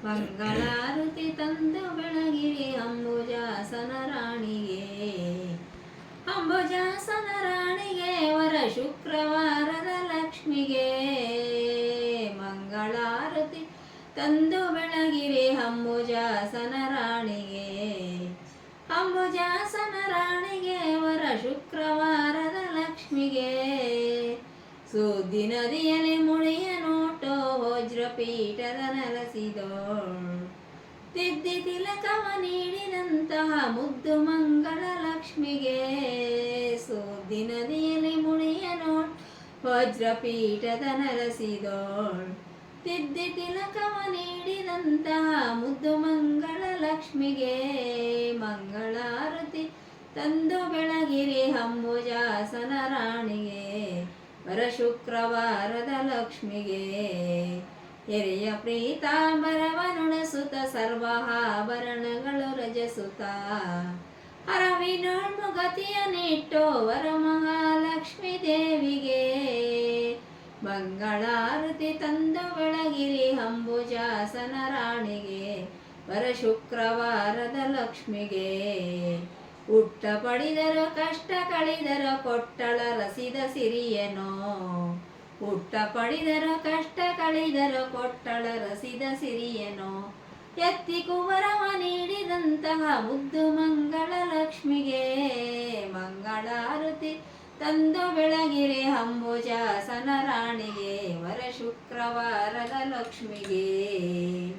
ಮಂಗಳಾರತಿ ತಂದು ಬೆಳಗಿರಿ ಅಂಬುಜಾಸನ ರಾಣಿಗೆ. ಅಂಬುಜಾಸನ ರಾಣಿಗೆ ವರ ಶುಕ್ರವಾರದ ಲಕ್ಷ್ಮಿಗೆ. ಮಂಗಳಾರತಿ ತಂದು ಬೆಳಗಿರಿ ಅಂಬುಜಾಸನ ರಾಣಿಗೆ. ಅಂಬುಜಾಸನ ರಾಣಿಗೆ ವರ ಶುಕ್ರವಾರದ ಲಕ್ಷ್ಮಿಗೆ. ಸುದ್ದಿ ನದಿಯಲ್ಲಿ ಮುಳಿಯ ನೋಟೋ ವಜ್ರಪೀಠದ ನೆಲೆಸಿದೋಳ್. ತಿದ್ದಿ ತಿಲಕವ ನೀಡಿದಂತಹ ಮುದ್ದು ಮಂಗಳ ಲಕ್ಷ್ಮಿಗೆ. ಸುದ್ದಿ ನದಿಯಲ್ಲಿ ಮುಳಿಯ ನೋಟ ವಜ್ರಪೀಠದ ನೆಲೆಸಿದೋಳ್. ತಿದ್ದಿ ತಿಲಕವ ನೀಡಿದಂತಹ ಮುದ್ದು ಮಂಗಳ ಲಕ್ಷ್ಮಿಗೆ. ಮಂಗಳಾರತಿ ತಂದು ಬೆಳಗಿರಿ ಅಂಬುಜಾಸನ ರಾಣಿಗೆ. ವರ ಶುಕ್ರವಾರದ ಲಕ್ಷ್ಮಿಗೆ. ಎರೆಯ ಪ್ರೀತಾಂಬರವ ನುಣಸುತ್ತ ಸರ್ವಾಭರಣಗಳು ರಜಸುತ್ತ. ಅರವಿನೊಳ್ಮುಗತಿಯ ನಿಟ್ಟೋ ವರ ಮಹಾಲಕ್ಷ್ಮೀ ದೇವಿಗೆ. ಮಂಗಳಾರತಿ ತಂದು ಬೆಳಗಿರಿ ಅಂಬುಜಾಸನ ರಾಣಿಗೆ. ವರ ಶುಕ್ರವಾರದ ಲಕ್ಷ್ಮಿಗೆ. ಹುಟ್ಟ ಪಡಿದರ ಕಷ್ಟ ಕಳಿದರ ಕೊಟ್ಟಳ ರಸಿದ ಸಿರಿಯನೋ. ಹುಟ್ಟ ಪಡಿದರ ಕಷ್ಟ ಕಳಿದರ ಕೊಟ್ಟಳ ರಸಿದ ಸಿರಿಯನೋ. ಎತ್ತಿ ಕುವರವ ನೀಡಿದಂತಹ ಮುದ್ದು ಮಂಗಳ ಲಕ್ಷ್ಮಿಗೆ. ಮಂಗಳಾರತಿ ತಂದು ಬೆಳಗಿರಿ ಅಂಬುಜಾಸನ ರಾಣಿಗೆ. ವರ ಶುಕ್ರವಾರದ ಲಕ್ಷ್ಮಿಗೆ.